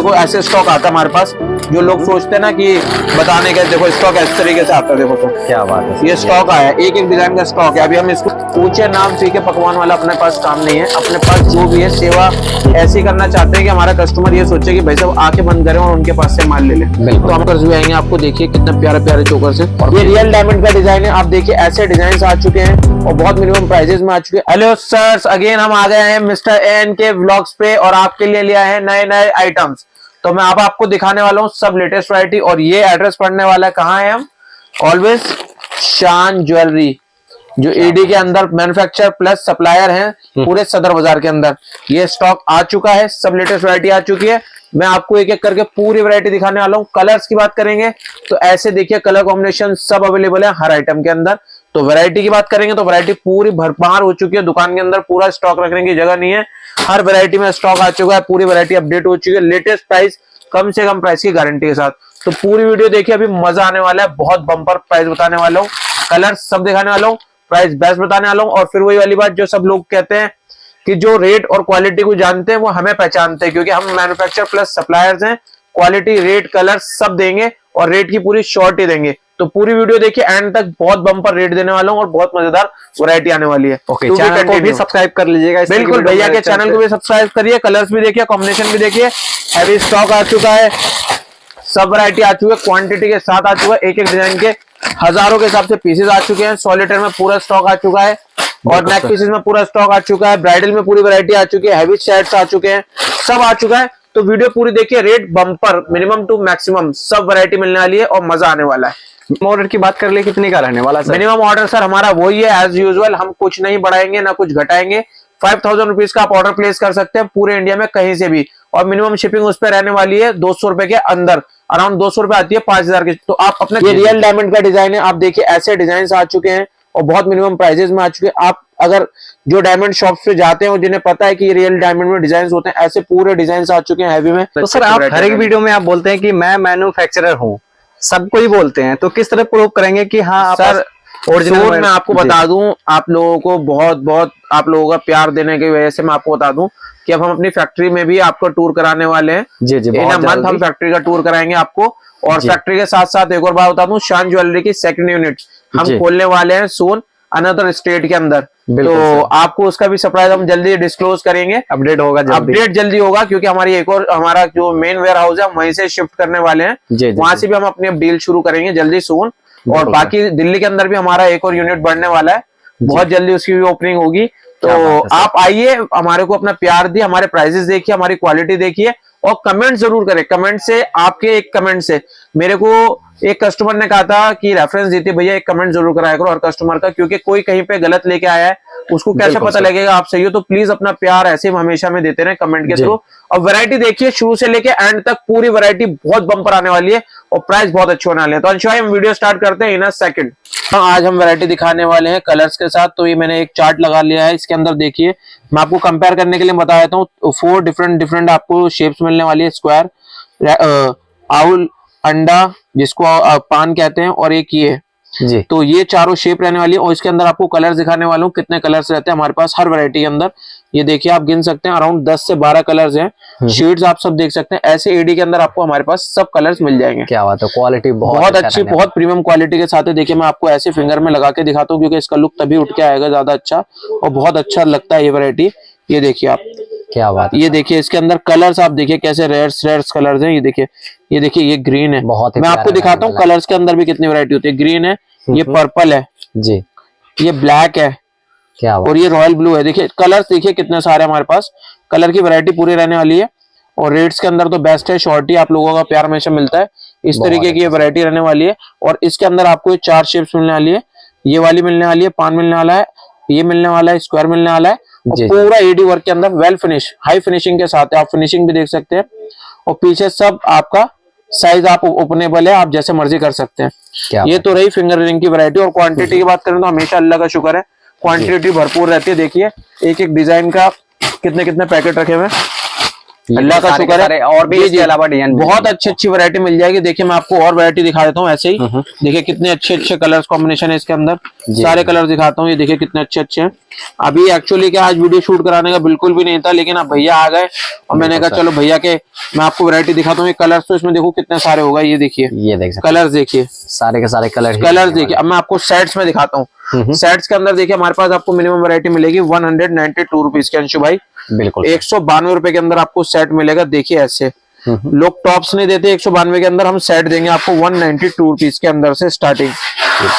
देखो ऐसे स्टॉक आता है हमारे पास, जो लोग सोचते हैं ना कि बताने के, देखो स्टॉक इस तरीके से आता है। देखो तो क्या बात है, ये स्टॉक आया, एक एक डिजाइन का स्टॉक है। अभी हम इसको ऊंचे नाम फीके पकवान वाला अपने पास काम नहीं है। अपने पास जो भी है सेवा ऐसी करना चाहते हैं कि हमारा कस्टमर ये सोचे कि भाई साहब आंखें बंद करें और उनके पास से माल ले लें। तो हम कर्ज भी आएंगे, आपको देखिए कितने प्यारे प्यारे चोकर से। और ये रियल डायमंड का डिजाइन है, आप देखिए ऐसे डिजाइन आ चुके हैं और बहुत मिनिमम प्राइजेस में आ चुके हैं। हेलो सर, अगेन हम आ गए हैं मिस्टर एन के व्लॉग्स पे और आपके लिए लिया है नए नए आइटम्स। तो मैं अब आपको दिखाने वाला हूँ सब लेटेस्ट वैरायटी। और ये एड्रेस पढ़ने वाला है, कहाँ है हम, ऑलवेज शान ज्वेलरी, जो ईडी के अंदर मैन्युफैक्चर प्लस सप्लायर हैं पूरे सदर बाजार के अंदर। ये स्टॉक आ चुका है, सब लेटेस्ट वैरायटी आ चुकी है। मैं आपको एक एक करके पूरी वैरायटी दिखाने वाला हूँ। कलर्स की बात करेंगे तो ऐसे देखिए कलर कॉम्बिनेशन सब अवेलेबल है हर आइटम के अंदर। तो वैरायटी की बात करेंगे तो वैरायटी पूरी भरमार हो चुकी है, दुकान के अंदर पूरा स्टॉक रखने की जगह नहीं है। हर वैरायटी में स्टॉक आ चुका है, पूरी वैरायटी अपडेट हो चुकी है, लेटेस्ट प्राइस, कम से कम प्राइस की गारंटी के साथ। तो पूरी वीडियो देखिए, अभी मजा आने वाला है, बहुत बम्पर प्राइस बताने वाला हूँ, कलर सब दिखाने वाला हूँ, प्राइस बेस्ट बताने वाला हूँ। और फिर वही वाली बात जो सब लोग कहते हैं कि जो रेट और क्वालिटी को जानते हैं वो हमें पहचानते हैं, क्योंकि हम मैन्युफैक्चर प्लस सप्लायर्स हैं। क्वालिटी, रेट, कलर सब देंगे और रेट की पूरी श्योरिटी देंगे। तो पूरी वीडियो देखिए एंड तक, बहुत बम्पर रेट देने वाला हूँ और बहुत मजेदार वैरायटी आने वाली है। चैनल को भी सब्सक्राइब कर लीजिएगा। बिल्कुल भैया के चैनल को भी सब्सक्राइब करिए। कलर्स भी देखिए, कॉम्बिनेशन भी देखिए, हैवी स्टॉक आ चुका है, सब वैरायटी आ चुकी है, क्वांटिटी के साथ आ चुका है। एक एक डिजाइन के हजारों के हिसाब से पीसेस आ चुके हैं। सॉलिटर में पूरा स्टॉक आ चुका है और नेक पीसेस में पूरा स्टॉक आ चुका है। ब्राइडल में पूरी वैरायटी आ चुकी है, हैवी सेट्स आ चुके हैं, सब आ चुका है। तो वीडियो पूरी देखिए, rate bumper, minimum to maximum सब वैरायटी मिलने वाली है और मजा आने वाला है। ऑर्डर की बात कर ले, कितने का रहने वाला सर? मिनिमम ऑर्डर सर हमारा वही है एज यूजुअल, हम कुछ नहीं बढ़ाएंगे ना कुछ घटाएंगे। 5000 रुपीज का आप ऑर्डर प्लेस कर सकते हैं पूरे इंडिया में कहीं से भी, और मिनिमम शिपिंग उस पर रहने वाली है 200 रुपए के अंदर, अराउंड 200 रुपए आती है 5000 की। तो आप अपने, ये रियल डायमंड का डिजाइन है, आप देखिए ऐसे डिजाइन आ चुके हैं और बहुत मिनिमम प्राइजेस में आ चुके हैं। आप अगर जो डायमंड शॉप पे जाते हैं जिन्हें पता है कि रियल डायमंड में डिजाइन होते हैं, ऐसे पूरे डिजाइन आ चुके हैं हैवी में। तो सर आप हर एक वीडियो में आप बोलते हैं कि मैं मैन्युफैक्चरर हूँ, सबको ही बोलते हैं, तो किस तरह प्रूव करेंगे कि हाँ सर ओरिजिनल? मैं आपको बता दूं, आप लोगों को बहुत बहुत आप लोगों का प्यार देने की वजह से मैं आपको बता दूं कि अब हम अपनी फैक्ट्री में भी आपको टूर कराने वाले हैं। जी जी, इन अ मंथ हम फैक्ट्री का टूर कराएंगे आपको। और फैक्ट्री के साथ साथ एक और बात बता दूं, शान ज्वेलरी की सेकंड यूनिट हम खोलने वाले हैं सून अनदर स्टेट के अंदर। तो आपको उसका भी सरप्राइज हम जल्दी डिस्क्लोज करेंगे, अपडेट जल्दी होगा, क्योंकि हमारी एक और, हमारा जो मेन वेयर हाउस है वहीं से शिफ्ट करने वाले हैं, वहां से भी हम अपनी डील शुरू करेंगे जल्दी सून। और बाकी दिल्ली के अंदर भी हमारा एक और यूनिट बढ़ने वाला है, बहुत जल्दी उसकी भी ओपनिंग होगी। तो आप आइए, हमारे को अपना प्यार दिए, हमारे प्राइसेस देखिए, हमारी क्वालिटी देखिए और कमेंट जरूर करें। कमेंट से, आपके एक कमेंट से, मेरे को एक कस्टमर ने कहा था कि रेफरेंस देते भैया एक कमेंट जरूर कराया करो हर कस्टमर का, क्योंकि कोई कहीं पे गलत लेके आया है उसको कैसे पता लगेगा आप सही हो। तो प्लीज अपना प्यार ऐसे हमेशा में देते रहे कमेंट के थ्रू। और वैरायटी देखिए शुरू से लेके एंड तक, पूरी वैरायटी बहुत बम्पर आने वाली है और प्राइस बहुत अच्छे होने वाले हैं। तो अंशुभाई हम वीडियो स्टार्ट करते हैं इन अ सेकंड। आज हम वैरायटी दिखाने वाले हैं कलर्स के साथ। तो ये मैंने एक चार्ट लगा लिया है, इसके अंदर देखिए मैं आपको कंपेयर करने के लिए बता देता हूँ। 4 डिफरेंट आपको शेप्स मिलने वाली है, स्क्वायर, आउल, अंडा जिसको पान कहते हैं, और एक ये जी। तो ये चारों शेप रहने वाली है और इसके अंदर आपको कलर्स दिखाने वाला हूँ कितने कलर्स रहते हैं हमारे पास हर वैरायटी के अंदर। ये देखिए आप गिन सकते हैं, अराउंड 10 से 12 कलर्स हैं, शेड्स आप सब देख सकते हैं। ऐसे एडी के अंदर आपको हमारे पास सब कलर्स मिल जाएंगे। क्या बात है, क्वालिटी बहुत अच्छी, बहुत प्रीमियम क्वालिटी के साथ है। देखिए मैं आपको ऐसे फिंगर में लगा के दिखाता हूँ, क्योंकि इसका लुक तभी उठ के आएगा ज्यादा अच्छा, और बहुत अच्छा लगता है ये वैरायटी। ये देखिए आप, क्या बात है, ये देखिए इसके अंदर कलर्स आप देखिए कैसे रेयर्स कलर्स हैं। ये देखिए ये ग्रीन है, बहुत मैं आपको दिखाता हूँ कलर्स के अंदर भी कितनी वैरायटी होती है। ग्रीन है, ये पर्पल है जी, ये ब्लैक है, क्या और ये रॉयल ब्लू है। देखिए कलर्स देखिए कितने सारे हमारे पास, कलर की वैरायटी पूरी रहने वाली है। और रेट्स के अंदर तो बेस्ट है, शॉर्टी आप लोगों का प्यार हमेशा मिलता है, इस तरीके की ये वैरायटी रहने वाली है। और इसके अंदर आपको 4 शेप्स मिलने वाली है, ये वाली मिलने वाली है, पान मिलने वाला है, ये मिलने वाला है, स्क्वायर मिलने वाला है। और पूरा एडी वर्क के अंदर वेल फिनिश, हाई फिनिशिंग के साथ है, आप फिनिशिंग भी देख सकते हैं। और पीछे सब आपका साइज आप ओपनेबल है, आप जैसे मर्जी कर सकते हैं। ये तो रही फिंगर रिंग की वैरायटी। और क्वांटिटी की बात करें तो हमेशा अल्लाह का शुक्र है, क्वांटिटी भरपूर रहती है। देखिए एक एक डिजाइन का कितने कितने पैकेट रखे हुए हैं, अल्लाह का शुक्र है। और भी इसके अलावा डिजाइन बहुत अच्छी अच्छी वैरायटी मिल जाएगी। देखिए मैं आपको और वैरायटी दिखा देता हूँ ऐसे ही। देखिए कितने अच्छे अच्छे कलर्स कॉम्बिनेशन है इसके अंदर, सारे कलर दिखाता हूँ। ये देखिए कितने अच्छे अच्छे हैं। अभी एक्चुअली क्या आज वीडियो शूट कराने का बिल्कुल भी नहीं था, लेकिन अब भैया आ गए और मैंने कहा चलो भैया के मैं आपको वैरायटी दिखाता हूँ। ये कलर्स तो इसमें देखो कितने सारे होगा। ये देखिए, ये देख सकते कलर्स देखिए, सारे के सारे कलर्स देखिए। अब मैं आपको सेट्स में दिखाता हूँ। सेट्स के अंदर देखिए हमारे पास आपको मिनिमम वैरायटी मिलेगी 192 रुपीज के, अंशु भाई। बिल्कुल 192 रुपए के अंदर आपको सेट मिलेगा। देखिए ऐसे लोग टॉप्स नहीं देते 192 के अंदर, हम सेट देंगे आपको 192 रुपीज के अंदर से स्टार्टिंग।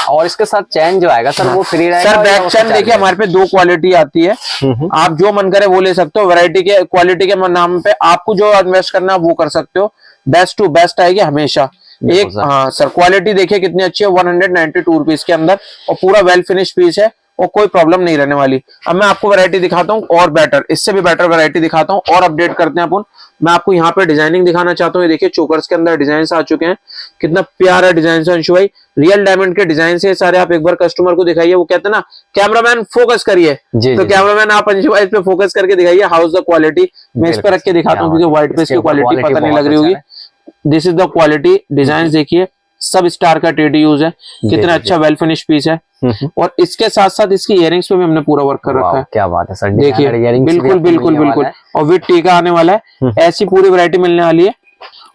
और इसके साथ चैन जो आएगा सर वो फ्री रहेगा? सर बैक चैन देखिए हमारे पे 2 क्वालिटी आती है। आप जो मन करे वो ले सकते हो। वैरायटी के क्वालिटी के नाम पे आपको जो इन्वेस्ट करना है वो कर सकते हो। बेस्ट टू बेस्ट आएगी हमेशा। एक हाँ सर, क्वालिटी देखिए कितनी अच्छी है 192 रुपीज के अंदर, और पूरा वेल फिनिश पीस है और कोई प्रॉब्लम नहीं रहने वाली। अब मैं आपको वैरायटी दिखाता हूँ और बेटर, इससे भी बेटर वैरायटी दिखाता हूँ और अपडेट करते हैं अपन। मैं आपको यहाँ पे डिजाइनिंग दिखाना चाहता हूँ। ये देखिए चोकर्स के अंदर डिजाइन आ चुके हैं। कितना प्यारा डिजाइन है अंशु भाई, रियल डायमंड के डिजाइन से सारे। आप एक बार कस्टमर को दिखाइए, वो कहते हैं ना कैमरामैन फोकस करिए, तो कैमरामैन आप अंशु भाई इस पे फोकस करके दिखाइए हाउ इज द क्वालिटी। मैं इस पे रख के दिखाता हूँ क्योंकि व्हाइट पे इसकी क्वालिटी पता नहीं लग रही होगी। This is the quality. Design देखिए सब स्टार का टेडी यूज है। कितना अच्छा वेल फिनिश पीस है। और इसके साथ साथ इसकी इयरिंग्स पे भी हमने पूरा वर्क कर रखा है। क्या बात है सर, देखिए बिल्कुल बिल्कुल बिल्कुल। और विद टीका आने वाला है। ऐसी पूरी वैरायटी मिलने वाली है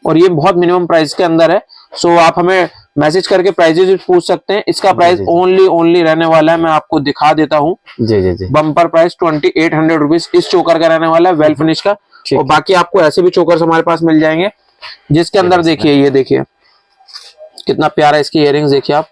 और ये बहुत मिनिमम प्राइस के अंदर है। सो आप हमें मैसेज करके प्राइजेस भी पूछ सकते हैं। इसका प्राइस ओनली रहने वाला है, मैं आपको दिखा देता हूँ। जी बम्पर प्राइस 2800 रुपीज इस चोकर का रहने वाला है, वेल फिनिश का। और बाकी आपको ऐसे भी चोकर हमारे पास मिल जाएंगे जिसके अंदर देखिए, ये देखिए कितना प्यारा इसकी इयरिंग्स देखिए आप।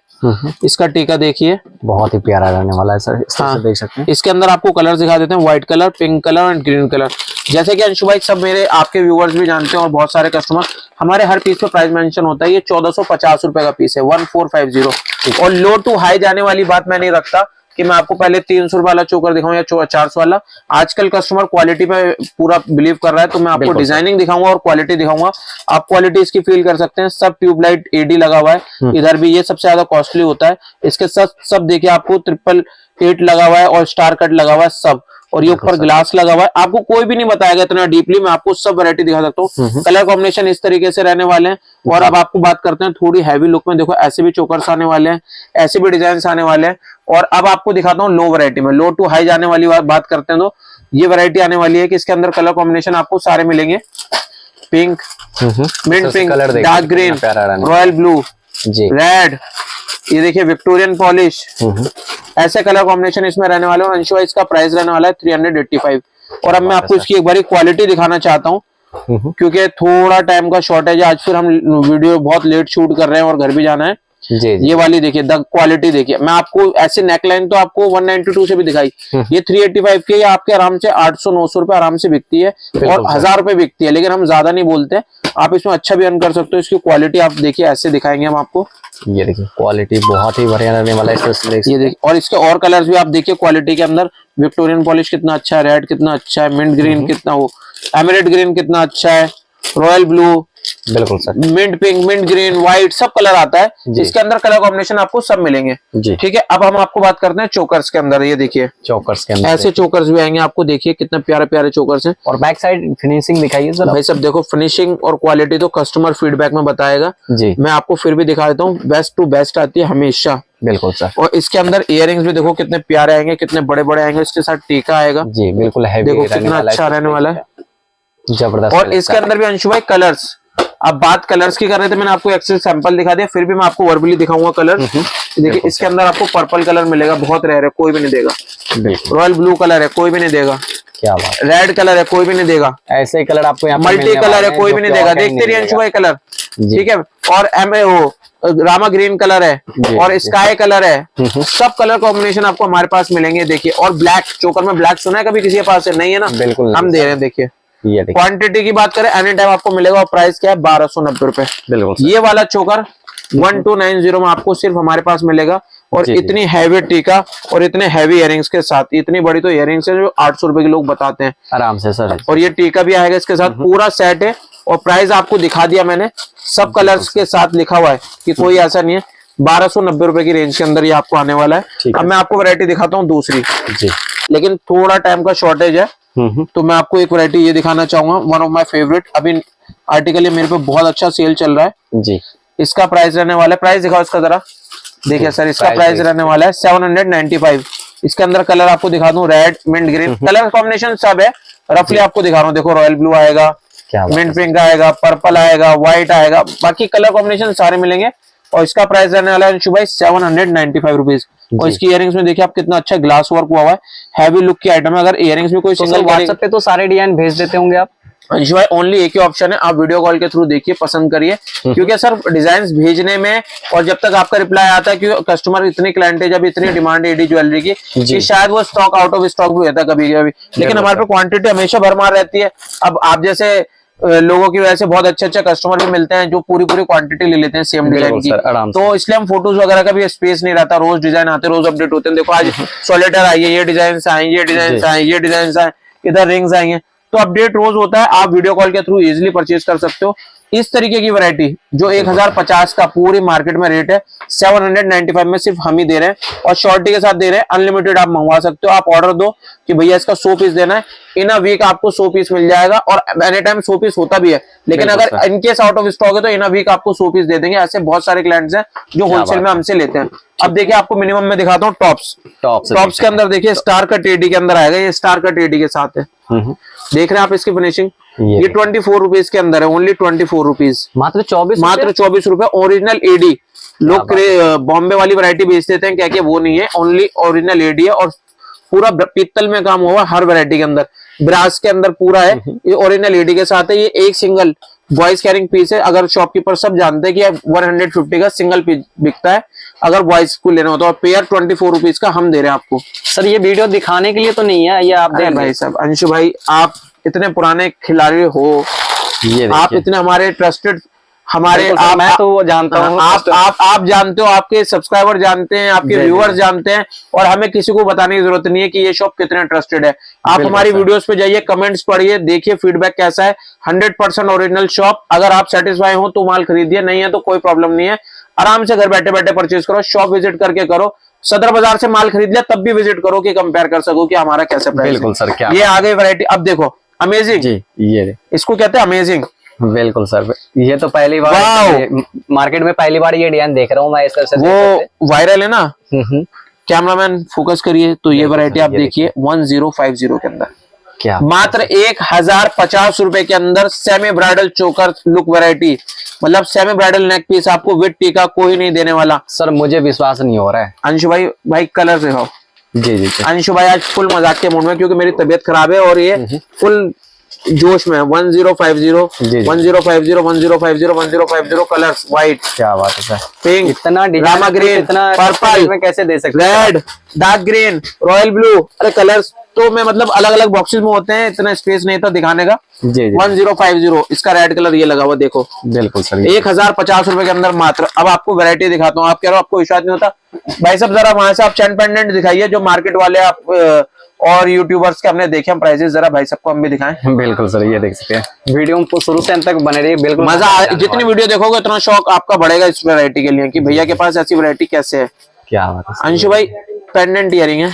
इसका टीका देखिए बहुत ही प्यारा रहने वाला है सर। हाँ, देख सकते हैं। इसके अंदर आपको कलर दिखा देते हैं, white colour, pink colour and green colour. जैसे कि अंशु भाई सब मेरे आपके व्यूअर्स भी जानते हैं और बहुत सारे कस्टमर, हमारे हर पीस पे प्राइस मेंशन होता है। ये 1450 रुपए का पीस है, 1450। और लो टू हाई जाने वाली बात मैं नहीं रखता कि मैं आपको पहले 300 रुपए वाला चोकर दिखाऊं या 400 वाला। आजकल कस्टमर क्वालिटी पे पूरा बिलीव कर रहा है, तो मैं आपको डिजाइनिंग दिखाऊंगा और क्वालिटी दिखाऊंगा। आप क्वालिटी इसकी फील कर सकते हैं। सब ट्यूबलाइट एडी लगा हुआ है। इधर भी ये सबसे ज्यादा कॉस्टली होता है। इसके साथ सब देखिए आपको 888 लगा हुआ है और स्टार कट लगा हुआ है सब। और ये ऊपर ग्लास लगा हुआ है। आपको कोई भी नहीं बताएगा इतना डीपली, मैं आपको सब वैरायटी दिखा सकता हूँ। कलर कॉम्बिनेशन इस तरीके से रहने वाले हैं। और अब आपको बात करते हैं थोड़ी हैवी लुक में। देखो ऐसे भी चोकर्स आने वाले हैं, ऐसे भी डिजाइन आने वाले हैं। और अब आपको दिखाता हूँ लो वैरायटी में। लो टू हाई जाने वाली बात करते हैं तो ये वैरायटी आने वाली है कि इसके अंदर कलर कॉम्बिनेशन आपको सारे मिलेंगे। Pink, mint pink, dark green, royal blue, red, ये देखिए विक्टोरियन पॉलिश, ऐसे कलर कॉम्बिनेशन इसमें रहने वाले हैं। अंशु इसका प्राइस रहने वाला है 385। और अब मैं आपको इसकी एक बार क्वालिटी दिखाना चाहता हूँ क्योंकि थोड़ा टाइम का शॉर्टेज है आज। फिर हम वीडियो बहुत लेट शूट कर रहे हैं और घर भी जाना है। ये वाली देखिए द क्वालिटी देखिए। मैं आपको ऐसे नेकलाइन तो आपको 192 से भी दिखाई, ये 385 के आपके आराम से 800-900 रुपए आराम से बिकती है और 1000 रुपए बिकती है। लेकिन हम ज्यादा नहीं बोलते, आप इसमें अच्छा भी अर्न कर सकते हो। इसकी क्वालिटी आप देखिए, ऐसे दिखाएंगे हम आपको। ये देखिए क्वालिटी बहुत ही बढ़िया रहने वाला है। ये देखिए और इसके और कलर्स भी आप देखिए क्वालिटी के अंदर। विक्टोरियन पॉलिश कितना अच्छा है, रेड कितना अच्छा है, मिंट ग्रीन कितना हो, एमरेट ग्रीन कितना अच्छा है, रॉयल ब्लू, बिल्कुल sir, mint pink, mint green, white, सब कलर आता है। इसके अंदर कलर कॉम्बिनेशन आपको सब मिलेंगे। ठीक है, अब हम आपको बात करते हैं चोकर्स के अंदर। ये देखिए चोकर्स के अंदर ऐसे चोकर्स भी आएंगे आपको। देखिए कितने प्यारे प्यारे चोकर्स हैं। और बैक साइड फिनिशिंग दिखाइए सर। भाई सब देखो फिनिशिंग और क्वालिटी तो कस्टमर फीडबैक में बताएगा जी। मैं आपको फिर भी दिखा देता हूँ, बेस्ट टू बेस्ट आती है हमेशा। बिल्कुल सर। और इसके अंदर इयरिंग्स भी देखो कितने प्यारे आएंगे, कितने बड़े बड़े आएंगे। इसके साथ टीका आएगा जी, बिल्कुल हैवी। देखो कितना अच्छा रहने वाला है, जबरदस्त। और इसके अंदर भी अंशु भाई कलर्स, अब बात कलर्स की कर रहे थे, मैंने आपको एक्सेल सैंपल दिखा दिया, फिर भी मैं आपको वर्बली दिखाऊंगा कलर। देखिए इसके अंदर आपको पर्पल कलर मिलेगा, बहुत रेयर है, कोई भी नहीं देगा। रॉयल ब्लू कलर है, कोई भी नहीं देगा। क्या बात, रेड कलर है, कोई भी नहीं देगा। ऐसे कलर आपको यहाँ मल्टी कलर है, कोई भी नहीं देगा। देखते रहिए अंशु भाई कलर, ठीक है। और रामा ग्रीन कलर है और स्काई कलर है, सब कलर कॉम्बिनेशन आपको हमारे पास मिलेंगे। देखिए और ब्लैक, चोकर में ब्लैक सुना है कभी किसी के पास? नहीं है ना, बिल्कुल हम दे रहे हैं। देखिए क्वांटिटी की बात करें एनी टाइम आपको मिलेगा। और प्राइस क्या है? 1290 रुपए। बिल्कुल ये वाला चोकर 1290 में आपको सिर्फ हमारे पास मिलेगा। और इतनी हैवी टीका और इतने हैवी इयरिंग्स के साथ, इतनी बड़ी तो इयरिंग्स है जो 800 रुपए के लोग बताते हैं आराम से सर। और ये टीका भी आएगा इसके साथ, पूरा सेट है। और प्राइस आपको दिखा दिया मैंने, सब कलर्स के साथ लिखा हुआ है कि कोई ऐसा नहीं है। 1290 रुपए की रेंज के अंदर ये आपको आने वाला है। अब मैं आपको वैरायटी दिखाता हूँ दूसरी जी, लेकिन थोड़ा टाइम का शॉर्टेज है तो मैं आपको एक वैरायटी ये दिखाना चाहूंगा, वन ऑफ माय फेवरेट। अभी आर्टिकल ये मेरे पे बहुत अच्छा सेल चल रहा है जी। इसका प्राइस रहने वाला है, प्राइस दिखाओ इसका जरा, देखिए सर इसका प्राइस रहने वाला है 795। इसके अंदर कलर आपको दिखा दूं, red, mint green, colour combination सब है, रफली आपको दिखा रहा हूँ। देखो रॉयल ब्लू आएगा, मिंट पिंक आएगा, पर्पल आएगा, व्हाइट आएगा, बाकी कलर कॉम्बिनेशन सारे मिलेंगे। और इसका प्राइस रहने वाला है अंशु भाई 795 रुपीज। और इसकी इयरिंग्स में देखिए आप कितना अच्छा ग्लास वर्क हुआ है, हैवी लुक की आइटम है। अगर इयरिंग्स में कोई सिंगल व्हाट्सएप पे तो सारे डिजाइन भेज देते होंगे आप अंशु भाई? ओनली एक ही ऑप्शन है, आप वीडियो कॉल के थ्रू देखिए, पसंद करिए, क्योंकि सर डिजाइन भेजने में और जब तक आपका रिप्लाई आता है, क्योंकि कस्टमर इतनी क्लाइंट है, जब इतनी डिमांड है एडी ज्वेलरी की कि शायद वो स्टॉक आउट ऑफ स्टॉक भी होता है कभी कभी, लेकिन हमारे पे क्वांटिटी हमेशा भरमार रहती है। अब आप जैसे लोगों की वजह से बहुत अच्छे अच्छे कस्टमर भी मिलते हैं जो पूरी क्वांटिटी ले लेते हैं सेम डिजाइन की, तो इसलिए हम फोटोज वगैरह का भी स्पेस नहीं रहता, रोज डिजाइन आते, रोज अपडेट होते हैं। देखो आज सोलेटर आई है, ये डिजाइन आए, ये डिजाइन आए, ये डिजाइन आए, इधर रिंग्स आई है, तो अपडेट रोज होता है। आप वीडियो कॉल के थ्रू इजीली परचेज कर सकते हो। इस तरीके की वैरायटी जो 1050 का पूरी मार्केट में रेट है, 795 में सिर्फ हम ही दे रहे हैं, और शॉर्टी के साथ दे रहे हैं। अनलिमिटेड आप मंगवा सकते हो, आप ऑर्डर दो कि भैया इसका 100 पीस देना है, इन अ वीक आपको 100 पीस मिल जाएगा। और एनी टाइम 100 पीस होता भी है, लेकिन अगर इनकेस आउट ऑफ स्टॉक है तो इन अ वीक आपको 100 पीस दे देंगे। ऐसे बहुत सारे क्लाइंट्स हैं जो होलसेल में हमसे लेते हैं। अब देखिए आपको मिनिमम में दिखाता हूँ टॉप्स के अंदर देखिए स्टार कट एडी के अंदर आएगा, ये स्टार कट एडी के साथ है, देख रहे हैं आप इसकी फिनिशिंग। ये 24 रुपीज के अंदर है, ओनली 24 रुपीज, मात्र 24 रुपए। ओरिजिनल एडी, लोग बॉम्बे वाली वैरायटी बेच देते हैं, क्या वो नहीं है, ओनली ओरिजिनल एडी है, और पूरा पीतल में काम हुआ हर वैरायटी के अंदर, ब्रास के अंदर पूरा है। ये ओरिजिनल एडी के साथ है। ये एक सिंगल बॉयज कैरिंग पीस है। अगर शॉपकीपर सब जानते हैं कि 150 का सिंगल पीस बिकता है अगर बॉयज को लेना होता है, और पेयर 24 रुपीज का हम दे रहे हैं आपको। सर ये वीडियो दिखाने के लिए तो नहीं है, ये आप दे भाई साहब, अंशु भाई आप इतने पुराने खिलाड़ी हो, ये आप इतने हमारे ट्रस्टेड, हमारे मैं तो वो जानता हूँ, आप जानते हो, आपके सब्सक्राइबर जानते हैं, आपके व्यूअर्स जानते हैं, और हमें किसी को बताने की जरूरत नहीं है कि ये शॉप कितने ट्रस्टेड है। आप हमारी वीडियोस पे जाइए, कमेंट्स पढ़िए, देखिए फीडबैक कैसा है। 100% ओरिजिनल शॉप। अगर आप सेटिस्फाई हो तो माल खरीदिए, नहीं है तो कोई प्रॉब्लम नहीं है, आराम से घर बैठे बैठे परचेज करो, शॉप विजिट करके करो। सदर बाजार से माल खरीद लिया तब भी विजिट करो कि कंपेयर कर सको कि हमारा कैसे प्राइस। बिल्कुल सर, क्या ये आ गई वैरायटी। अब देखो अमेजिंग जी, ये इसको कहते हैं अमेजिंग। बिल्कुल सर, ये तो पहली बार मार्केट में पहली बार ये डिजाइन देख रहा हूँ मैं इस तरह से। वो वायरल है ना, कैमरामैन फोकस करिए, तो ये वैरायटी आप देखिए 1050 के अंदर, क्या मात्र 1050 रुपए के अंदर सेमी ब्राइडल चोकर लुक वैरायटी, मतलब सेमी ब्राइडल नेक पीस आपको विद टीका कोई नहीं देने वाला। सर मुझे विश्वास नहीं हो रहा है। अंशु भाई कलर दिखाओ। जी। अंशु भाई आज फुल मजाक के मूड में, क्योंकि मेरी तबीयत खराब है और ये फुल जोश में 1050 कलर्स, व्हाइट, क्या बात है सर, पिंक, इतना रामा ग्रीन, इतना पर्पल में कैसे दे सकते, red, dark green, royal blue, अरे कलर्स तो मैं मतलब अलग अलग बॉक्सेस में होते हैं, इतना स्पेस नहीं था दिखाने का। जी 1050, इसका रेड कलर ये लगा हुआ देखो। बिल्कुल सर, 1050 रुपए के अंदर मात्र। अब आपको वैरायटी दिखाता हूँ, आप कह रहे हो आपको विश्वास नहीं होता, भाई साहब जरा वहां से आप चैन पेंडेंट दिखाइए जो मार्केट वाले आप और यूट्यूबर्स के हमने देखे हम प्राइसेस, जरा भाई सबको हम भी दिखाएं। बिल्कुल सर, ये देख सकते हैं, वीडियो को शुरू से अंत तक बने रहिए, बिल्कुल मजा। जितनी वीडियो देखोगे उतना शौक आपका बढ़ेगा इस वैरायटी के लिए कि भैया के पास ऐसी वैरायटी कैसे है। क्या बात है अंशु भाई, पेंडेंट इयरिंग है,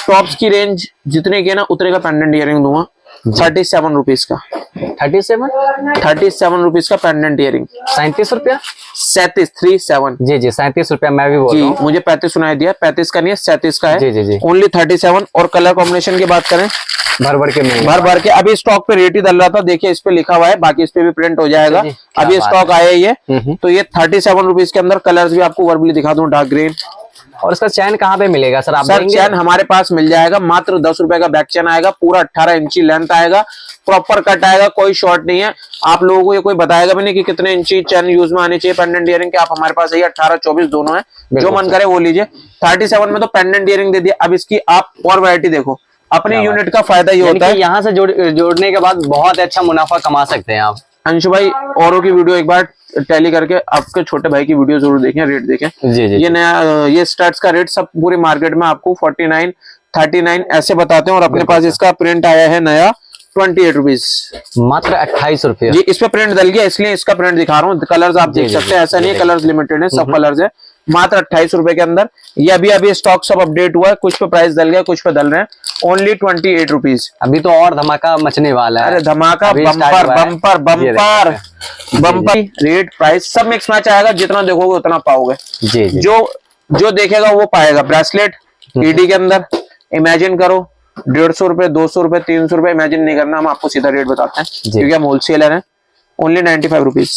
टॉप्स की रेंज जितने की ना उतने का पेंडेंट इयरिंग दूंगा 37 रुपीज का। 37 रुपीज का पेंडेंट इयरिंग। 37 रुपया, 37 जी 37 रुपया मैं भी बोल रहा हूं। मुझे 35 सुनाई दिया, 35 का नहीं है 37 का है जी। ओनली 37। और कलर कॉम्बिनेशन की बात करें, भर के अभी स्टॉक पे रेट ही डल रहा था, देखिए इस पे लिखा हुआ है, बाकी इस पे भी प्रिंट हो जाएगा। अभी स्टॉक आया ये, तो ये 37 रुपीज के अंदर कलर्स भी आपको वर्बली दिखा दूं, डार्क ग्रीन। और इसका चैन कहाँ पे मिलेगा सर? आप सर चैन हमारे पास मिल जाएगा, मात्र 10 रुपए का बैक चैन आएगा, पूरा 18 इंची लेंथ आएगा, प्रॉपर कट आएगा, कोई शॉर्ट नहीं है। आप लोगों को ये कोई बताएगा भी नहीं कि कितने इंची चैन यूज में आनी चाहिए पेंडेंट इयरिंग के। आप हमारे पास है 18, 24 दोनों है, जो मन करे वो लीजिए। 37 में तो पेंडेंट इयरिंग दे दिया। अब इसकी आप और वैरायटी देखो, अपने यूनिट का फायदा ये होता है, यहाँ से जोड़ने के बाद बहुत अच्छा मुनाफा कमा सकते हैं आप। अंशु भाई औरों की वीडियो एक बार टैली करके आपके छोटे भाई की वीडियो जरूर देखें, रेट देखें। जी। ये नया ये स्टड्स का रेट सब पूरे मार्केट में आपको 49, 39 ऐसे बताते हैं, और अपने पास इसका प्रिंट आया है नया 28 रुपीज, मात्र 28 रुपये। जी इस पे प्रिंट डल गया इसलिए इसका प्रिंट दिखा रहा हूँ। कलर्स आप देख सकते हैं, ऐसा नहीं है कलर्स लिमिटेड है, सब कलर्स है। मात्र 28 रुपए के अंदर। ये अभी स्टॉक सब अपडेट हुआ है, कुछ पे प्राइस डल गया, कुछ पे डल रहे हैं। Only 28 rupees. अभी तो और धमाका मचने वाला है। अरे धमाका, अभी start बम्पर हुआ है। Bumper bumper bumper, rate price सब मिक्स मैच आएगा, जितना देखोगे उतना पाओगे। जी जी। जो देखेगा वो पाएगा। ब्रेसलेट ईडी के अंदर इमेजिन करो 150 रुपए, 200 रुपए, 300 रुपए, इमेजिन नहीं करना, हम आपको सीधा रेट बताते हैं क्योंकि हम होलसेलर हैं। Only 95 rupees.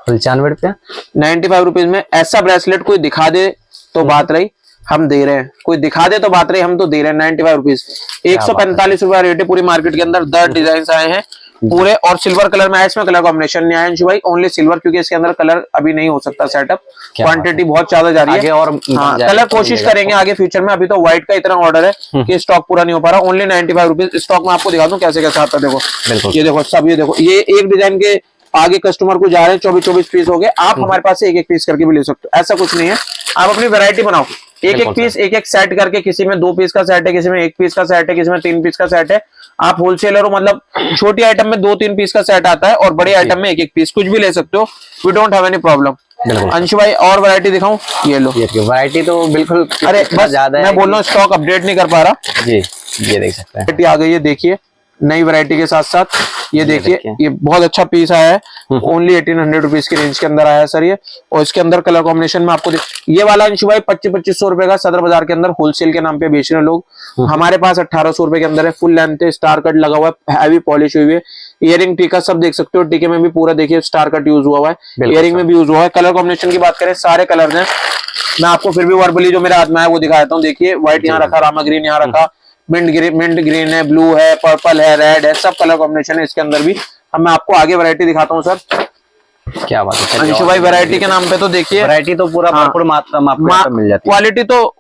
95 रुपया। 95 रुपीज में ऐसा ब्रेसलेट कोई दिखा दे तो बात रही, हम दे रहे हैं। कोई दिखा दे तो बात रही, हम तो दे रहे हैं 95 रुपीज। 145 रुपया रेट है पूरी मार्केट के अंदर। 10 डिजाइन आए हैं पूरे, और सिल्वर कलर में आया, इसमें कलर कॉम्बिनेशन नहीं आया अंशु भाई, ओनली सिल्वर, क्योंकि इसके अंदर कलर अभी नहीं हो सकता सेटअप, क्वांटिटी बहुत ज्यादा जा रही है। और हाँ, कलर कोशिश करेंगे आगे फ्यूचर में। अभी तो व्हाइट का इतना ऑर्डर है कि स्टॉक पूरा नहीं हो पा रहा। Only 95 rupees. स्टॉक में आपको दिखा दूं कैसे कैसे आता है। देखो ये देखो सब, ये देखो ये एक डिजाइन के आगे कस्टमर को जा रहे हैं 24 पीस हो गए। आप हमारे पास से एक पीस करके भी ले सकते हो, ऐसा कुछ नहीं है। आप अपनी वैरायटी बनाओ, एक पीस एक सेट करके, किसी में 2 पीस का सेट है, किसी में 1 पीस का सेट है, किसी में 3 पीस का सेट है। आप होलसेलर हो, मतलब छोटी आइटम में 2-3 पीस का सेट आता है और बड़ी आइटम में 1 पीस, कुछ भी ले सकते हो। We don't have any problem. Anshu भाई और वैरायटी दिखाऊं? ये लो, ये वैरायटी तो बिल्कुल अरे बस ज्यादा है, मैं बोल रहा हूँ स्टॉक अपडेट नहीं कर पा रहा। जी ये देख सकते हैं, वैरायटी आ गई है, देखिए नई वैरायटी के साथ साथ। ये देखिए ये बहुत अच्छा पीस आया है। ओनली 1800 रुपीज की रेंज के अंदर आया है सर ये। और इसके अंदर कलर कॉम्बिनेशन में आपको ये वाला अंशु भाई 2500 रुपए का सदर बाजार के अंदर होलसेल के नाम पे बेच रहे हैं लोग। हमारे पास 1800 रुपए के अंदर है। फुल लेंथ है, स्टार कट लगा हुआ है, हैवी पॉलिश हुई है। इयरिंग टीका सब देख सकते हो, टीके में भी पूरा देखिए स्टार कट यूज हुआ है, इयरिंग में भी यूज हुआ है। कलर कॉम्बिनेशन की बात करें, सारे कलर हैं। मैं आपको फिर भी वर्बली जो मेरे हाथ में है वो दिखा देता हूँ। देखिए व्हाइट यहाँ रखा, रामा ग्रीन यहाँ रखा, मिंट ग्रीन है, ब्लू है, पर्पल है, रेड है, सब कलर कॉम्बिनेशन है इसके अंदर भी। अब मैं आपको आगे वैरायटी दिखाता हूँ सर। क्या बात है अंशु भाई, वैरायटी के नाम पे तो देखिए वैरायटी तो पूरा भरपूर मात्रा में आपको यहाँ पे मिल जाती है।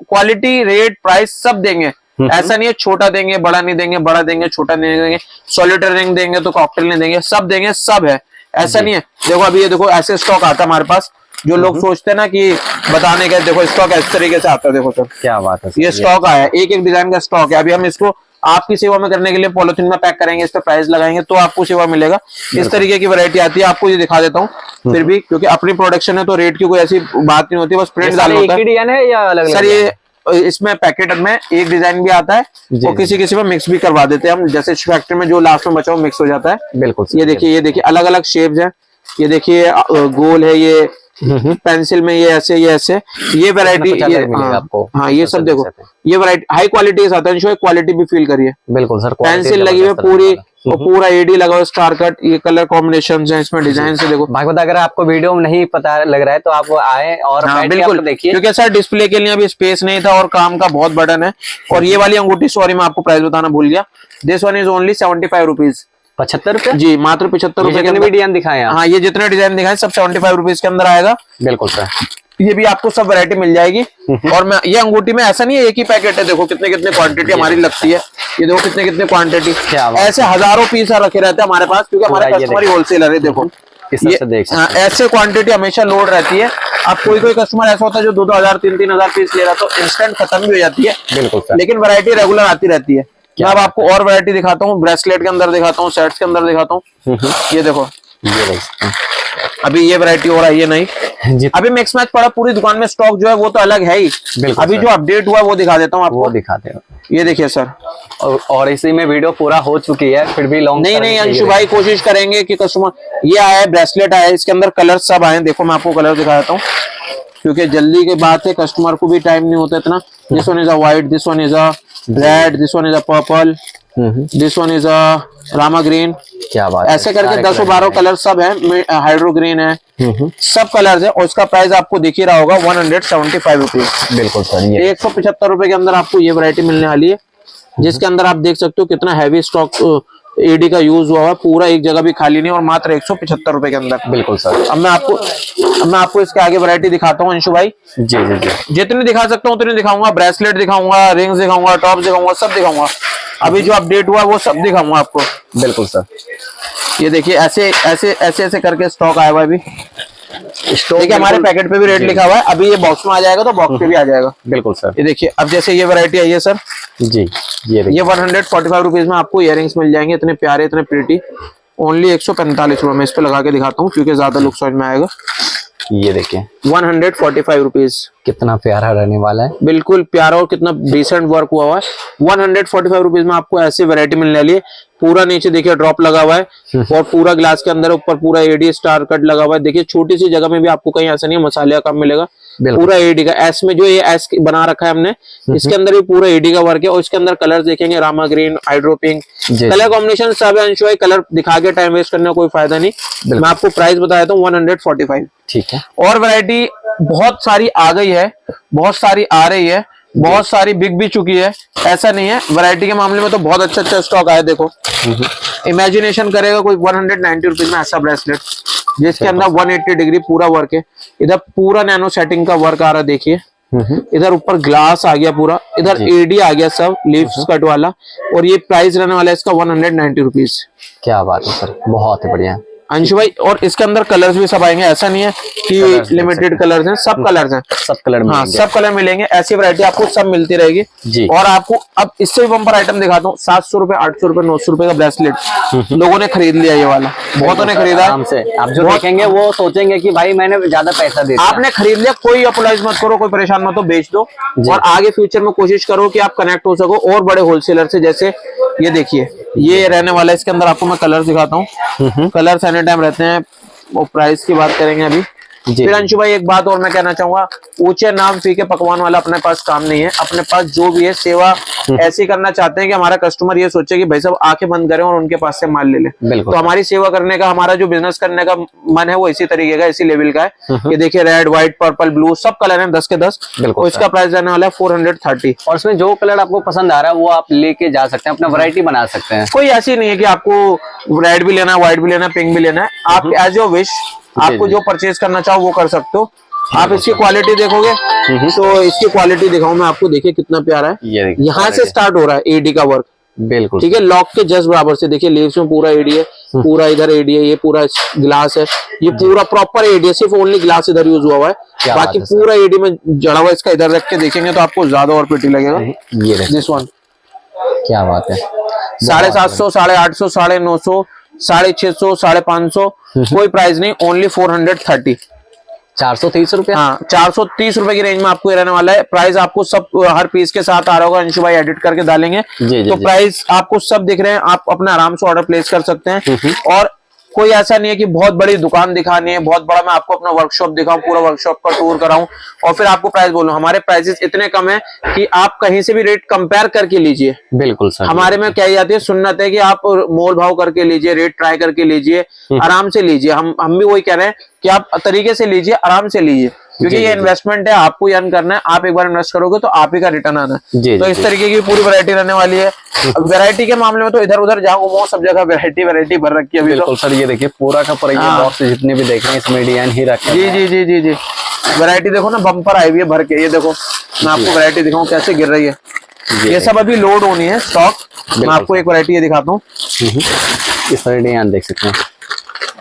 क्वालिटी रेट प्राइस सब देंगे। ऐसा नहीं है छोटा देंगे बड़ा नहीं देंगे, बड़ा देंगे छोटा नहीं देंगे, सॉलिटर रिंग देंगे तो कॉकटेल नहीं देंगे, सब देंगे, सब है। ऐसा नहीं है। देखो अभी ये देखो ऐसे स्टॉक आता है हमारे पास, जो लोग सोचते हैं ना कि बताने का, देखो स्टॉक इस तरीके से आता है। देखो सर क्या बात है, ये स्टॉक आया है, एक डिजाइन का स्टॉक है। अभी हम इसको आपकी सेवा में करने के लिए पॉलिथीन में पैक करेंगे, इस पर प्राइस लगाएंगे तो आपको सेवा मिलेगा। इस तरीके की वैरायटी आती है। आपको ये दिखा देता हूँ फिर भी, क्योंकि अपनी प्रोडक्शन है तो रेट की कोई ऐसी बात नहीं होती, बस प्रिंट डालना होता है। या अलग सर ये इसमें पैकेट में एक डिजाइन भी आता है और किसी में मिक्स भी करवा देते हैं हम, जैसे फैक्ट्री में जो लास्ट में बचा वो मिक्स हो जाता है। बिल्कुल। ये देखिए अलग अलग शेप्स हैं। ये देखिए गोल है, ये पेंसिल में ये ऐसे ये वैरायटी, ये आपको हाँ ये सब देखो, ये वैरायटी हाई क्वालिटी के साथ है। क्वालिटी भी फील करिए। बिल्कुल सर, पेंसिल लगी हुई पूरी और पूरा एडी लगा हुआ, स्टार कट, ये कलर कॉम्बिनेशन है इसमें, डिजाइन से देखो। भागवत अगर आपको वीडियो में नहीं पता लग रहा है तो आप आए और बिल्कुल देखिए, क्योंकि सर डिस्प्ले के लिए अभी स्पेस नहीं था और काम का बहुत बर्डन है। और ये वाली अंगूठी, सॉरी मैं आपको प्राइस बताना भूल गया, this one is only 75 rupees. 75 रुपए जी, मात्र 75 रुपए के भी डिजाइन दिखाए। हाँ ये जितने डिजाइन दिखाए सब 75 रुपीज के अंदर आएगा। बिल्कुल सर, ये भी आपको सब वैरायटी मिल जाएगी। और मैं ये अंगूठी में ऐसा नहीं है एक ही पैकेट है, देखो कितने क्वांटिटी हमारी लगती है। ये देखो कितने क्वांटिटी, ऐसे हजारों पीस रखे रहते हैं हमारे पास, क्योंकि हमारे कस्टमर होलसेलर है। देखो ऐसे क्वांटिटी हमेशा लोड रहती है। अब कोई कस्टमर ऐसा होता है जो 2-2 हजार 3-3 हजार पीस ले रहा तो इंस्टेंट खत्म भी हो जाती है। बिल्कुल, लेकिन वैरायटी रेगुलर आती रहती है। मैं अब आपको और वैरायटी दिखाता हूँ, ब्रेसलेट के अंदर दिखाता हूँ, सेट्स के अंदर दिखाता हूँ। ये देखो, अभी ये वैरायटी हो रहा है, ये नहीं, अभी मिक्स मैच पड़ा, पूरी दुकान में स्टॉक जो है वो तो अलग है ही। अभी जो अपडेट हुआ वो दिखा देता हूँ आपको, दिखाते हैं। ये देखिए सर, और इसी में वीडियो पूरा हो चुकी है, फिर भी लॉन्ग नहीं अंशु भाई, कोशिश करेंगे कि कस्टमर, ये आया है ब्रेसलेट आया है, इसके अंदर कलर सब आए। देखो मैं आपको कलर दिखा देता हूँ, क्योंकि जल्दी की बात है, कस्टमर को भी टाइम नहीं होता इतना। This one is a white, this one is a red, this one is a purple, this one is a Rama green. क्या बात, ऐसे करके 10-12 कलर सब है, हाइड्रो ग्रीन है, सब कलर्स है। और इसका प्राइस आपको दिख ही रहा होगा 175 रुपीज। बिल्कुल सर, 175 रुपए के अंदर आपको ये वैरायटी मिलने वाली है, जिसके अंदर आप देख सकते हो कितना हैवी स्टॉक एडी का यूज हुआ है, पूरा एक जगह भी खाली नहीं, और मात्र 175 रुपए के अंदर। बिल्कुल सर। अब मैं आपको इसके आगे वैरायटी दिखाता हूँ अंशु भाई। जी, जितने दिखा सकता हूँ उतने दिखाऊंगा। ब्रेसलेट दिखाऊंगा, रिंग्स दिखाऊंगा, टॉप दिखाऊंगा, सब दिखाऊंगा। अभी जो अपडेट हुआ वो सब दिखाऊंगा आपको। बिल्कुल सर, ये देखिए ऐसे करके स्टॉक आया हुआ है अभी। देखिए हमारे पैकेट पे भी रेट लिखा हुआ है, अभी ये बॉक्स में आ जाएगा तो बॉक्स पे भी आ जाएगा। बिल्कुल सर, ये देखिए अब जैसे ये वैरायटी आई है सर जी, ये 145 रुपीज में आपको इयररिंग्स मिल जाएंगे, इतने प्यारे, इतने प्रिटी। ओनली 145 रुपए में इस पे लगा के दिखाता हूँ, क्योंकि ज्यादा लुक समझ में आएगा। ये देखिए 145 रुपीज। कितना प्यारा रहने वाला है, बिल्कुल प्यारा और कितना डिसेंट वर्क हुआ हुआ है। 145 रुपीज में आपको ऐसी वैरायटी मिलने वाली है। पूरा नीचे देखिए ड्रॉप लगा हुआ है और पूरा ग्लास के अंदर ऊपर पूरा एडी स्टार कट लगा हुआ है। देखिए छोटी सी जगह में भी आपको कहीं ऐसा नहीं है मसाले का काम मिलेगा, पूरा एडी का। एस में जो ये एस बना रखा है हमने, इसके अंदर भी पूरा एडी का वर्क है। और इसके अंदर कलर देखेंगे, Rama green, hydro pink, colour combination सब है। अंशुभाई कलर दिखा के टाइम वेस्ट करने का कोई फायदा नहीं। मैं आपको प्राइस बता देता हूँ 145। ठीक है। और वैरायटी बहुत सारी आ गई है, बहुत सारी आ रही है, बहुत सारी बिक भी चुकी है, ऐसा नहीं है। वैरायटी के मामले में तो बहुत अच्छा स्टॉक आया। देखो इमेजिनेशन करेगा कोई 190 रुपीज में ऐसा ब्रेसलेट जिसके अंदर 180 डिग्री पूरा वर्क है। इधर पूरा नैनो सेटिंग का वर्क आ रहा है, देखिए इधर ऊपर ग्लास आ गया पूरा, इधर एडी आ गया सब लीव्स कट वाला। और ये प्राइस रहने वाला है इसका 190 रुपीज। क्या बात है सर, बहुत ही बढ़िया अंशु भाई। और इसके अंदर कलर्स भी सब आएंगे, ऐसा नहीं है कि लिमिटेड कलर्स हैं, सब कलर्स हैं, सब कलर मिलेंगे। हाँ सब कलर मिलेंगे। ऐसी वैरायटी आपको सब मिलती रहेगी जी। और आपको अब इससे भी बम्पर आइटम दिखाता हूँ। 700 रुपए, 800 रुपए, 900 रुपए का ब्रेसलेट लोगों ने खरीद लिया, ये वाला बहुतों ने खरीदा। आराम से आप जो देखेंगे वो सोचेंगे कि भाई मैंने ज्यादा पैसा दे दिया। आपने खरीद लिया, कोई अपोलाइज मत करो, कोई परेशान मत हो, बेच दो। और आगे फ्यूचर में कोशिश करो कि आप कनेक्ट हो सको और बड़े होलसेलर से। जैसे ये देखिए ये रहने वाला है, इसके अंदर आपको मैं कलर दिखाता हूँ। कलर एनी टाइम रहते हैं। और प्राइस की बात करेंगे अभी। फिर अंशु भाई एक बात और मैं कहना चाहूंगा, ऊंचे नाम फीके पकवान वाला अपने पास काम नहीं है। अपने पास जो भी है सेवा ऐसी करना चाहते हैं कि हमारा कस्टमर ये सोचे कि भाई साहब आंखें बंद करें और उनके पास से माल ले ले। तो हमारी सेवा करने का, हमारा जो बिजनेस करने का मन है वो इसी तरीके का, इसी लेवल का है। ये देखिए रेड, व्हाइट, पर्पल, ब्लू सब कलर है 10 के 10। और इसका प्राइस रहने वाला है 430। और इसमें जो कलर आपको पसंद आ रहा है वो आप लेके जा सकते हैं, अपना वैरायटी बना सकते हैं। कोई ऐसी नहीं है कि आपको रेड भी लेना है, व्हाइट भी लेना है, पिंक भी लेना है। आप एज योर विश, आपको जो परचेज करना चाहो वो कर सकते हो। आप इसकी क्वालिटी देखोगे तो इसकी क्वालिटी दिखाऊं मैं आपको। देखिए कितना प्यारा है, यहाँ से स्टार्ट हो रहा है एडी का वर्क। बिल्कुल ठीक है, लॉक के जस्ट बराबर से देखिए लीव्स में पूरा एडी है, पूरा इधर एडी है, ये पूरा ग्लास है, ये पूरा प्रॉपर एडी है। सिर्फ ओनली ग्लास इधर यूज हुआ है, बाकी पूरा एडी में जड़ा हुआ। इसका इधर रख के देखेंगे तो आपको ज्यादा और प्रिटी लगेगा। ये दिस वन क्या बात है, 750, 850, 950, 650, 550, कोई प्राइस नहीं, ओनली 430। 430 रुपए। हाँ 430 रुपए की रेंज में आपको रहने वाला है। प्राइस आपको सब हर पीस के साथ आ रहा होगा, अंशु भाई एडिट करके डालेंगे तो प्राइस आपको सब दिख रहे हैं। आप अपना आराम से ऑर्डर प्लेस कर सकते हैं। और कोई ऐसा नहीं है कि बहुत बड़ी दुकान दिखानी है, बहुत बड़ा मैं आपको अपना वर्कशॉप दिखाऊं, पूरा वर्कशॉप का टूर कराऊं और फिर आपको प्राइस बोलूं। हमारे प्राइसेस इतने कम है कि आप कहीं से भी रेट कंपेयर करके लीजिए। बिल्कुल सर। हमारे में क्या जाती है सुन्नत है कि आप मोल भाव करके लीजिए, रेट ट्राई करके लीजिए, आराम से लीजिए। हम भी वही कह रहे हैं कि आप तरीके से लीजिए, आराम से लीजिए, क्योंकि ये इन्वेस्टमेंट है, आपको अर्न करना है। आप एक बार इन्वेस्ट करोगे तो आप ही का रिटर्न आना है। तो इस तरीके की पूरी वैरायटी रहने वाली है। वैरायटी के मामले में तो इधर उधर जाओ वो सब जगह वैरायटी भर रखी है अभी। बिल्कुल सर, ये देखिए पूरा का पूरा ये बॉक्स जितने भी देख रहे हैं इसमें डिजाइन ही रखे हैं। जी जी जी जी जी वैरायटी देखो ना, बम्पर आई हुई है भर के। ये देखो मैं आपको वैरायटी दिखाऊं कैसे गिर रही है। ये सब अभी लोड होनी है स्टॉक। मैं आपको एक वैरायटी दिखाता हूँ। इस तरह डिजाइन देख सकते हैं,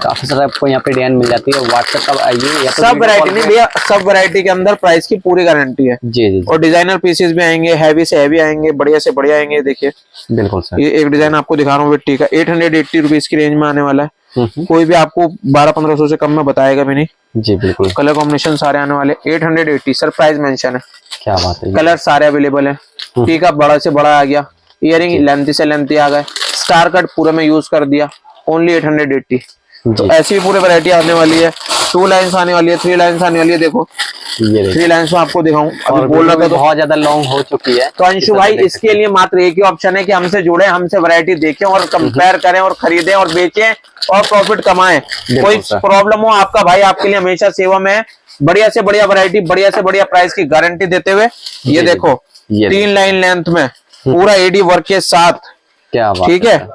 काफी सारा आपको यहाँ पे डिजाइन मिल जाती है। व्हाट्सएप का आइए, सब वैरायटी नहीं भैया, सब वैरायटी के अंदर प्राइस की पूरी गारंटी है। जी। और डिजाइनर पीसेस भी आएंगे, हैवी से हैवी आएंगे, बढ़िया से बढ़िया आएंगे। देखिए बिल्कुल सर, ये एक डिजाइन आपको दिखा रहा हूँ वेट्टी का, 880 रुपीज की रेंज में आने वाला है। कोई भी आपको 1200-1500 से कम में बताएगा भी नहीं। जी बिल्कुल। कलर कॉम्बिनेशन सारे आने वाले 880 सर, प्राइस मेंशन है। क्या बात है, कलर सारे अवेलेबल है। टीका बड़ा से बड़ा आ गया, इयरिंग लेंथी से लेंथी आ गए, स्टार कट पूरे में यूज कर दिया, ओनली 880। तो ऐसी भी पूरी वैरायटी आने वाली है। 2 लाइन्स आने वाली है, 3 लाइन्स आने वाली है। देखो ये 3 लाइन्स में आपको दिखाऊं, अभी बोल रहा था तो बहुत ज्यादा लॉन्ग हो चुकी है। तो अंशु भाई इसके लिए मात्र एक ही ऑप्शन है कि हमसे जुड़े, हमसे वैरायटी देखें और कंपेयर करें और खरीदें और बेचें और प्रॉफिट कमाएं। कोई प्रॉब्लम हो, आपका भाई आपके लिए हमेशा सेवा में है। बढ़िया से बढ़िया वैरायटी, बढ़िया से बढ़िया प्राइस की गारंटी देते हुए ये देखो 3 लाइन लेंथ में पूरा एडी वर्क के साथ। क्या बात, ठीक है।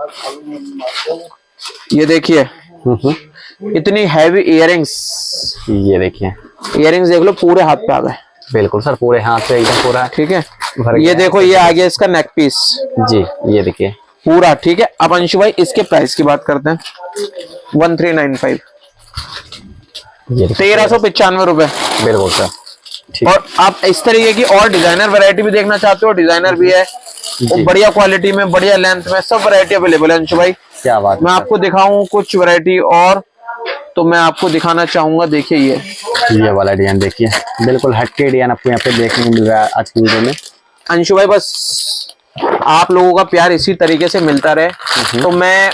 ये देखिए इतनी हैवी इयरिंग्स, ये देखिए इयरिंग्स देख लो पूरे हाथ पे आ गए। बिल्कुल सर, पूरे हाथ पे एकदम पूरा। ठीक है, ये देखो ये आ गया इसका नेक पीस। जी ये देखिए पूरा। ठीक है, अब अंशु भाई इसके प्राइस की बात करते हैं। 1395, 1395 रुपए। बिल्कुल सर। और आप इस तरीके की और डिजाइनर वैरायटी भी देखना चाहते हो, डिजाइनर भी है बढ़िया क्वालिटी में, बढ़िया लेंथ में, सब वैरायटी अवेलेबल है अंशु भाई। क्या बात, मैं आपको दिखाऊं कुछ वैरायटी और तो मैं आपको दिखाना चाहूंगा, देखिए ये वाला डिजाइन देखिए, बिल्कुल हटके डिजाइन आपको यहाँ पे देखने को मिल रहा है आज की वीडियो में। अंशु भाई बस आप लोगों का प्यार इसी तरीके से मिलता रहे, तो मैं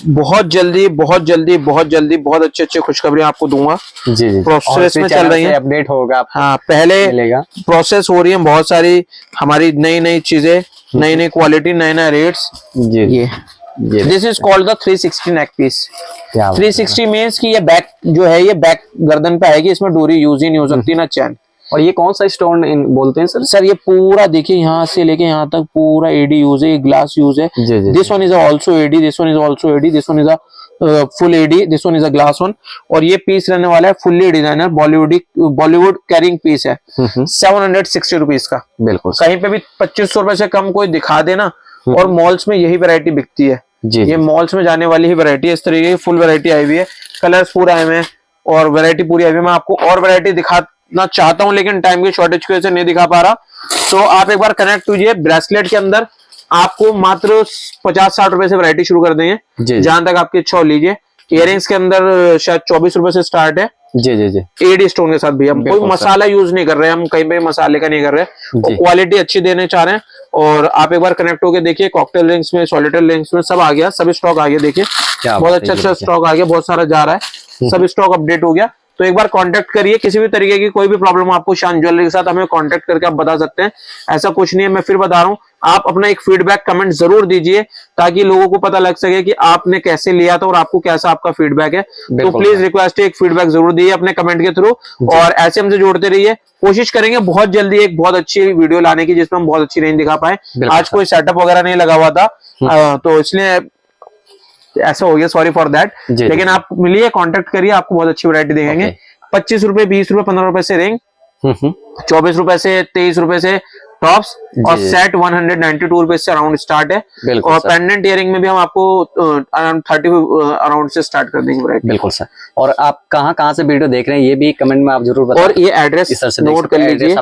बहुत जल्दी बहुत अच्छे खुशखबरी आपको दूंगा। जी जी, प्रोसेस में चल रही है, अपडेट होगा। हाँ, पहले मिलेगा, प्रोसेस हो रही है बहुत सारी हमारी नई चीजें, नई क्वालिटी, नए रेट्स। जी ये this is called the 360 neck piece. 360 means की ये बैक जो है, ये बैक गर्दन पे आएगी, इसमें डोरी यूज ही नहीं हो सकती ना चैन। और ये कौन सा स्टोन बोलते हैं सर? सर ये पूरा देखिए यहाँ से लेके यहाँ तक पूरा एडी यूज है, ग्लास यूज है। This one is also AD, this one is also AD, this one is a full AD, this one is a glass one. और ये पीस रहने वाला है fully designer Bollywood carrying piece है, 760 rupees का। बिल्कुल, कहीं पे भी 2500 रुपए से कम कोई दिखा देना, और मॉल्स में यही वैरायटी बिकती है। ये मॉल्स में जाने वाली ही वैरायटी है, इस तरीके की फुल वैरायटी आई हुई है, कलर्स पूरा आए हुए हैं और वैरायटी पूरी आई हुई है। मैं आपको और वैरायटी दिखाना चाहता हूं, लेकिन टाइम की शॉर्टेज की वजह से नहीं दिखा पा रहा। तो आप एक बार कनेक्ट कीजिए। ब्रेसलेट के अंदर आपको मात्र 50-60 रुपए से वैरायटी शुरू कर देंगे, जहां तक आपकी इच्छा हो लीजिए। इयरिंग्स के अंदर शायद 24 रुपए से स्टार्ट है। जी, एडी स्टोन के साथ भी हम कोई मसाला यूज नहीं कर रहे हैं, हम कहीं पे मसाले का नहीं कर रहे हैं, और क्वालिटी अच्छी देने चाह रहे हैं। और आप एक बार कनेक्ट होके देखिए, कॉकटेल रिंग्स में, सॉलिटर रिंग्स में सब आ गया, सब स्टॉक आ गया। देखिए बहुत अच्छा स्टॉक आ गया, बहुत सारा जा रहा है, सब स्टॉक अपडेट हो गया। तो एक बार कांटेक्ट करिए, किसी भी तरीके की कोई भी प्रॉब्लम आपको शान ज्वेलरी के साथ हमें कांटेक्ट करके आप बता सकते हैं। ऐसा कुछ नहीं है, मैं फिर बता रहा हूँ, आप अपना एक फीडबैक कमेंट जरूर दीजिए, ताकि लोगों को पता लग सके कि आपने कैसे लिया था और आपको कैसा आपका फीडबैक है। तो प्लीज रिक्वेस्ट है, एक फीडबैक जरूर दीजिए अपने कमेंट के थ्रू, और ऐसे हमसे जोड़ते रहिए। कोशिश करेंगे बहुत जल्दी एक बहुत अच्छी वीडियो लाने की, जिसमें हम बहुत अच्छी रेंज दिखा पाए। आज कोई सेटअप वगैरह नहीं लगा हुआ था, तो इसलिए ऐसा हो गया, सॉरी फॉर दैट। लेकिन आप मिलिए, कांटेक्ट करिए, आपको बहुत अच्छी वैरायटी देखेंगे। 25 रुपए, 20 रुपए, 15 रुपए से रिंग, 24 रुपए से, 23 रुपए से टॉप्स, और सेट 192 रुपए से अराउंड स्टार्ट है। और पेंडेंट इयरिंग में भी हम आपको अराउंड 30 अराउंड से स्टार्ट कर देंगे वैरायटी। बिल्कुल सर। और आप कहाँ से वीडियो देख रहे हैं, ये भी कमेंट में आप जरूर बताएं। और ये एड्रेस नोट कर लीजिए,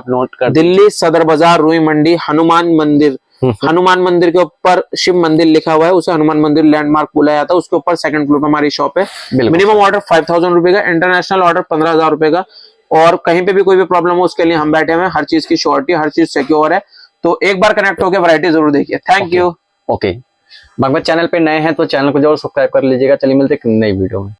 दिल्ली सदर बाजार, रुई मंडी, हनुमान मंदिर। हनुमान मंदिर के ऊपर शिव मंदिर लिखा हुआ है, उसे हनुमान मंदिर लैंडमार्क बोला जाता है। उसके ऊपर सेकंड फ्लोर पे हमारी शॉप है। मिनिमम ऑर्डर 5000 रुपए का, इंटरनेशनल ऑर्डर 15,000 रुपए का। और कहीं पे भी कोई भी प्रॉब्लम हो, उसके लिए हम बैठे हुए हैं। हर चीज की श्योरिटी, हर चीज सिक्योर है। तो एक बार कनेक्ट होकर वैरायटी जरूर देखिए। Thank you. Okay, Bhagwat channel पे नए हैं तो चैनल को जरूर सब्सक्राइब कर लीजिएगा। चलिए मिलते हैं नई वीडियो में।